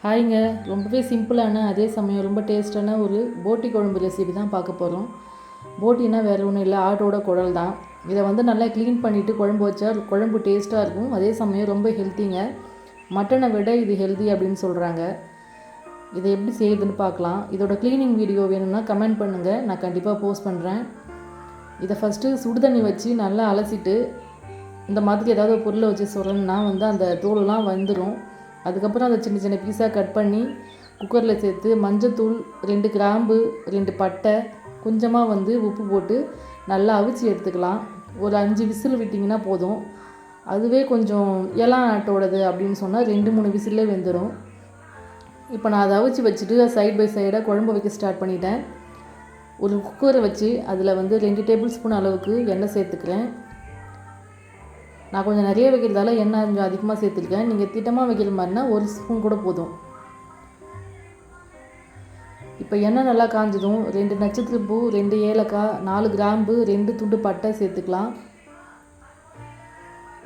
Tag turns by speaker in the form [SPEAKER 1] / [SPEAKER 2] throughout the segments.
[SPEAKER 1] ஹாய்ங்க. ரொம்பவே சிம்பிளான அதே சமயம் ரொம்ப டேஸ்ட்டான ஒரு போட்டி குழம்பு ரெசிபி தான் பார்க்க போகிறோம். போட்டினா வேறு ஒன்றும் இல்லை, ஆட்டோட குடல் தான். இதை வந்து நல்லா க்ளீன் பண்ணிவிட்டு குழம்பு வச்சா குழம்பு டேஸ்ட்டாக இருக்கும். அதே சமயம் ரொம்ப ஹெல்த்திங்க. மட்டனை விட இது ஹெல்த்தி அப்படின்னு சொல்கிறாங்க. இதை எப்படி செய்யுதுன்னு பார்க்கலாம். இதோட க்ளீனிங் வீடியோ வேணும்னா கமெண்ட் பண்ணுங்கள், நான் கண்டிப்பாக போஸ்ட் பண்ணுறேன். இதை ஃபஸ்ட்டு சுடுதண்ணி வச்சு நல்லா அலசிட்டு இந்த மாதிரி ஏதாவது ஒரு பொருளை வச்சு சொல்லணும்னா வந்து அந்த தோலெலாம் வந்துடும். அதுக்கப்புறம் அதை சின்ன சின்ன பீஸாக கட் பண்ணி குக்கரில் சேர்த்து மஞ்சத்தூள், 2 கிராம்பு, 2 பட்டை, கொஞ்சமாக வந்து உப்பு போட்டு நல்லா அவிச்சு எடுத்துக்கலாம். ஒரு 5 விசில் விட்டிங்கன்னா போதும். அதுவே கொஞ்சம் இளம் ஆட்டோடது அப்படின்னு சொன்னால் 2-3 விசிலே வெந்துடும். இப்போ நான் அதை அவிச்சு வச்சுட்டு சைட் பை சைடாக குழம்பு வைக்க ஸ்டார்ட் பண்ணிட்டேன். ஒரு குக்கரை வச்சு அதில் வந்து 2 டேபிள் ஸ்பூன் அளவுக்கு எண்ணெய் சேர்த்துக்கிறேன். நான் கொஞ்சம் நிறைய வைக்கிறதால எண்ணெய் கொஞ்சம் அதிகமாக சேர்த்துருக்கேன். நீங்கள் திட்டமாக வைக்கிற மாதிரினா 1 ஸ்பூன் கூட போதும். இப்போ எண்ணெய் நல்லா காஞ்சதும் 2 நட்சத்திரப்பூ, 2 ஏலக்காய், 4 கிராம்பு, 2 துண்டு பட்டை சேர்த்துக்கலாம்.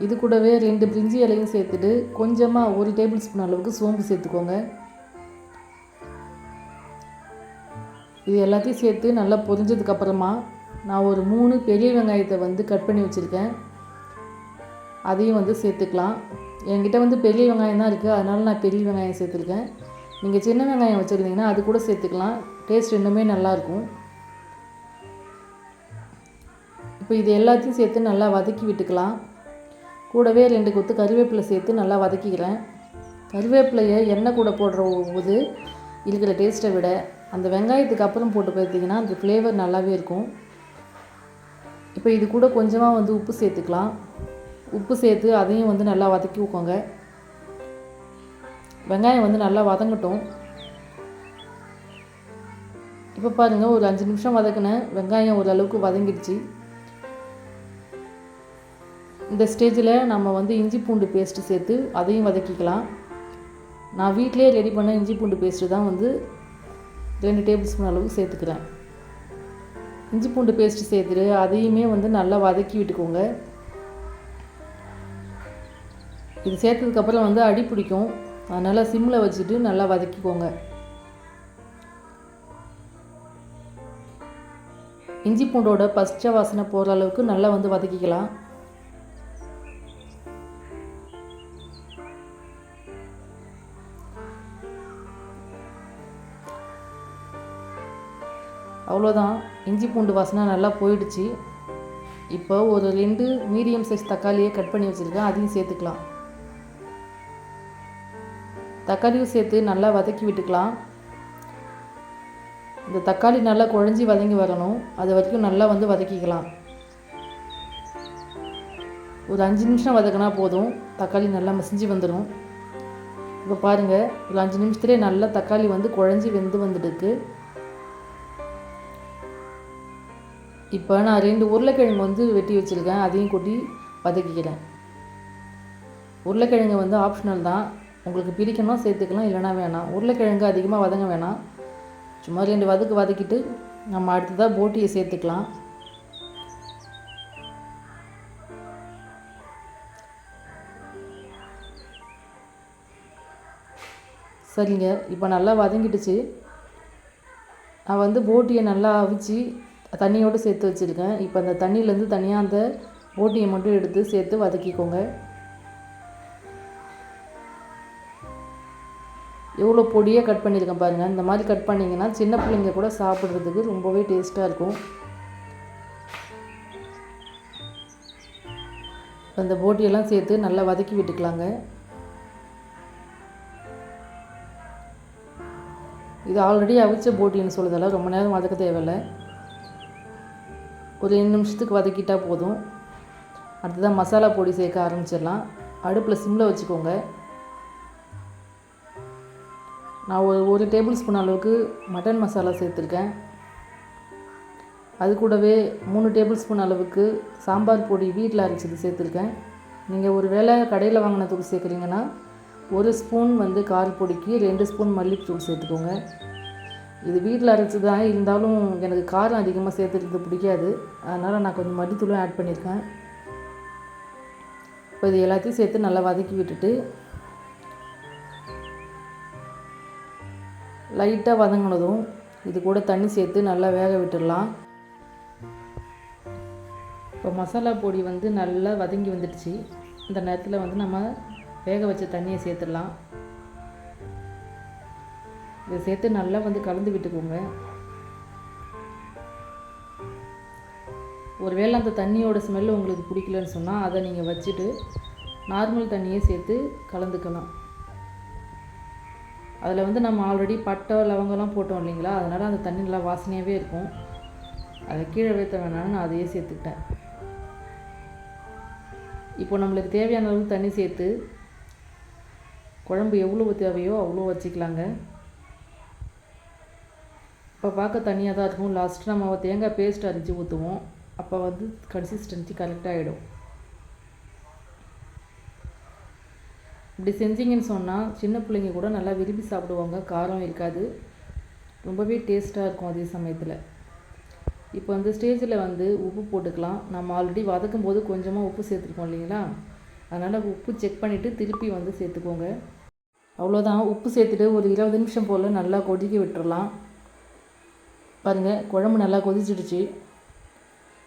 [SPEAKER 1] இது கூடவே 2 பிரிஞ்சி இலையும் சேர்த்துட்டு கொஞ்சமாக 1 டேபிள் ஸ்பூன் அளவுக்கு சோம்பு சேர்த்துக்கோங்க. இது எல்லாத்தையும் சேர்த்து நல்லா பொரிஞ்சதுக்கப்புறமா நான் ஒரு 3 பெரிய வெங்காயத்தை வந்து கட் பண்ணி வச்சுருக்கேன். அதையும் வந்து சேர்த்துக்கலாம். என்கிட்ட வந்து பெரிய வெங்காயம் தான் இருக்குது, அதனால் நான் பெரிய வெங்காயம் சேர்த்துருக்கேன். நீங்கள் சின்ன வெங்காயம் வச்சுருந்தீங்கன்னா அது கூட சேர்த்துக்கலாம். டேஸ்ட் இன்னுமே நல்லாயிருக்கும். இப்போ இது எல்லாத்தையும் சேர்த்து நல்லா வதக்கி விட்டுக்கலாம். கூடவே 2 கொத்து கருவேப்பிலை சேர்த்து நல்லா வதக்கிக்கிறேன். கருவேப்பிலையை எண்ணெய் கூட போடுற போது இருக்கிற டேஸ்ட்டை விட அந்த வெங்காயத்துக்கு அப்புறம் போட்டு பார்த்தீங்கன்னா அந்த ஃப்ளேவர் நல்லாவே இருக்கும். இப்போ இது கூட கொஞ்சமாக வந்து உப்பு சேர்த்துக்கலாம். உப்பு சேர்த்து அதையும் வந்து நல்லா வதக்கி வைக்கோங்க. வெங்காயம் வந்து நல்லா வதங்கட்டும். இப்போ பாருங்கள், ஒரு 5 நிமிஷம் வதக்கினேன். வெங்காயம் ஓரளவுக்கு வதங்கிடுச்சு. இந்த ஸ்டேஜில் நம்ம வந்து இஞ்சி பூண்டு பேஸ்ட்டு சேர்த்து அதையும் வதக்கிக்கலாம். நான் வீட்டிலே ரெடி பண்ண இஞ்சி பூண்டு பேஸ்ட்டு தான் வந்து 2 டேபிள் ஸ்பூன் அளவுக்கு சேர்த்துக்கிறேன். இஞ்சி பூண்டு பேஸ்ட்டு சேர்த்துட்டு அதையுமே வந்து நல்லா வதக்கி விட்டுக்கோங்க. இது சேர்த்ததுக்கப்புறம் வந்து அடி பிடிக்கும், அதனால் சிம்மில் வச்சுட்டு நல்லா வதக்கிக்கோங்க. இஞ்சி பூண்டோட பச்சை வாசனை போகிற அளவுக்கு நல்லா வந்து வதக்கிக்கலாம். அவ்வளோதான், இஞ்சி பூண்டு வாசனை நல்லா போயிடுச்சு. இப்போ ஒரு 2 மீடியம் சைஸ் தக்காளியை கட் பண்ணி வச்சுருக்கேன், அதையும் சேர்த்துக்கலாம். தக்காளியும் சேர்த்து நல்லா வதக்கி விட்டுக்கலாம். இந்த தக்காளி நல்லா குழஞ்சி வதங்கி வரணும், அது வரைக்கும் நல்லா வந்து வதக்கிக்கலாம். ஒரு 5 நிமிஷம் வதக்கினா போதும், தக்காளி நல்லா மசிஞ்சு வந்துடும். இப்போ பாருங்கள், ஒரு 5 நிமிஷத்துலேயே நல்லா தக்காளி வந்து குழஞ்சி வெந்து வந்துட்டுருக்கு. இப்போ நான் 2 உருளைக்கிழங்கு வந்து வெட்டி வச்சுருக்கேன், அதையும் கொட்டி வதக்கிக்கிறேன். உருளைக்கிழங்கு வந்து ஆப்ஷனல் தான், உங்களுக்கு பிடிக்கணும் சேர்த்துக்கலாம், இல்லைனா வேணாம். உருளைக்கிழங்கு அதிகமாக வதங்க வேணாம், சும்மா 2 வதக்கிட்டு நம்ம அடுத்ததாக போட்டியை சேர்த்துக்கலாம். சரிங்க, இப்போ நல்லா வதங்கிடுச்சு. நான் வந்து போட்டியை நல்லா அவிச்சு தண்ணியோடு சேர்த்து வச்சுருக்கேன். இப்போ அந்த தண்ணியிலேருந்து தனியாக அந்த போட்டியை மட்டும் எடுத்து சேர்த்து வதக்கிக்கோங்க. எவ்வளோ பொடியாக கட் பண்ணியிருக்கேன் பாருங்கள். இந்த மாதிரி கட் பண்ணிங்கன்னா சின்ன பிள்ளைங்க கூட சாப்பிட்றதுக்கு ரொம்பவே டேஸ்ட்டாக இருக்கும். அந்த போட்டியெல்லாம் சேர்த்து நல்லா வதக்கி விட்டுக்கலாங்க. இது ஆல்ரெடி அவிச்ச போட்டின்னு சொல்லுறதால ரொம்ப நேரம் வதக்க தேவையில்லை, ஒரு 2 நிமிஷத்துக்கு வதக்கிட்டால் போதும். அடுத்ததான் மசாலா பொடி சேர்க்க ஆரம்பிச்சிடலாம். அடுப்பில் சிம்மில் வச்சுக்கோங்க. நான் ஒரு டேபிள் ஸ்பூன் அளவுக்கு மட்டன் மசாலா சேர்த்துருக்கேன். அது கூடவே 3 டேபிள் ஸ்பூன் அளவுக்கு சாம்பார் பொடி வீட்டில் அரைச்சது சேர்த்துருக்கேன். நீங்கள் ஒரு வேளை கடையில் வாங்கின தூள் சேர்க்குறீங்கன்னா 1 ஸ்பூன் வந்து காரப்பொடிக்கு 2 ஸ்பூன் மல்லித்தூள் சேர்த்துக்கோங்க. இது வீட்டில் அரைச்சி தான் இருந்தாலும் எனக்கு காரம் அதிகமாக சேர்த்துறது பிடிக்காது, அதனால் நான் கொஞ்சம் மல்லித்தூளும் ஆட் பண்ணியிருக்கேன். இப்போ இது எல்லாத்தையும் சேர்த்து நல்லா வதக்கி விட்டுட்டு லைட்டாக வதங்கினதும் இது கூட தண்ணி சேர்த்து நல்லா வேக விட்டுடலாம். இப்போ மசாலா பொடி வந்து நல்லா வதங்கி வந்துடுச்சு. இந்த நேரத்தில் வந்து நம்ம வேக வச்ச தண்ணியை சேர்த்துடலாம். இதை சேர்த்து நல்லா வந்து கலந்து விட்டுக்கோங்க. ஒருவேளை அந்த தண்ணியோட ஸ்மெல் உங்களுக்கு பிடிக்கலன்னு சொன்னால் அதை நீங்கள் வச்சுட்டு நார்மல் தண்ணியை சேர்த்து கலந்துக்கலாம். அதில் வந்து நம்ம ஆல்ரெடி பட்டை லவங்கெல்லாம் போட்டோம் இல்லைங்களா, அதனால் அந்த தண்ணி நல்லா வாசனையாகவே இருக்கும். அதை கீழே வைத்த வேணான்னு நான் அதையே சேர்த்துக்கிட்டேன். இப்போ நம்மளுக்கு தேவையான அளவுக்கு தண்ணி சேர்த்து குழம்பு எவ்வளோ தேவையோ அவ்வளோ வச்சுக்கலாங்க. இப்போ பார்க்க தண்ணியாக தான் இருக்கும். லாஸ்ட்டு நம்ம தேங்காய் பேஸ்ட் அரைச்சி ஊற்றுவோம். அப்போ வந்து கன்சிஸ்டன்சி கரெக்டாக ஆகிடும். இப்படி செஞ்சிங்கன்னு சொன்னால் சின்ன பிள்ளைங்க கூட நல்லா விரும்பி சாப்பிடுவாங்க. காரம் இருக்காது, ரொம்பவே டேஸ்ட்டாக இருக்கும் அதே சமயத்தில். இப்போ அந்த ஸ்டேஜில் வந்து உப்பு போட்டுக்கலாம். நம்ம ஆல்ரெடி வதக்கும் போது கொஞ்சமாக உப்பு சேர்த்துருக்கோம் இல்லைங்களா, அதனால் உப்பு செக் பண்ணிவிட்டு திருப்பி வந்து சேர்த்துக்கோங்க. அவ்வளோதான். உப்பு சேர்த்துட்டு ஒரு 20 நிமிஷம் போல் நல்லா கொதிக்க விட்டுறலாம். பாருங்கள், குழம்பு நல்லா கொதிச்சிடுச்சு.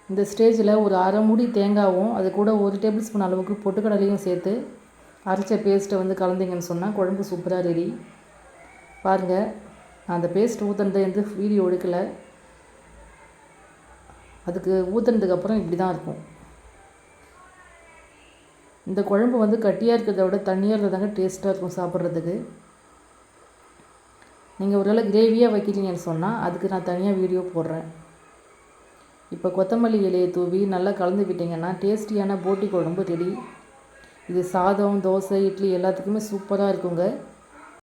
[SPEAKER 1] இந்த ஸ்டேஜில் ஒரு அரை மூடி தேங்காயும் அது கூட 1 டேபிள் ஸ்பூன் அளவுக்கு பொட்டுக்கடலையும் சேர்த்து அரைச்ச பேஸ்ட்டை வந்து கலந்திங்கன்னு சொன்னால் குழம்பு சூப்பராக ரெடி. பாருங்கள், நான் அந்த பேஸ்ட் ஊற்றுனது எந்த வீடியோ எடுக்கலை. அதுக்கு ஊற்றுனதுக்கப்புறம் இப்படி தான் இருக்கும். இந்த குழம்பு வந்து கட்டியாக இருக்கிறத விட தண்ணியாக இருக்கிறதாங்க டேஸ்ட்டாக இருக்கும் சாப்பிட்றதுக்கு. நீங்கள் ஒருவேளை கிரேவியாக வைக்கிறீங்கன்னு சொன்னால் அதுக்கு நான் தனியாக வீடியோ போடுறேன். இப்போ கொத்தமல்லி இலையை தூவி நல்லா கலந்து விட்டிங்கன்னா டேஸ்டியான போட்டி குழம்பு ரெடி. இது சாதம், தோசை, இட்லி எல்லாத்துக்குமே சூப்பராக இருக்குங்க.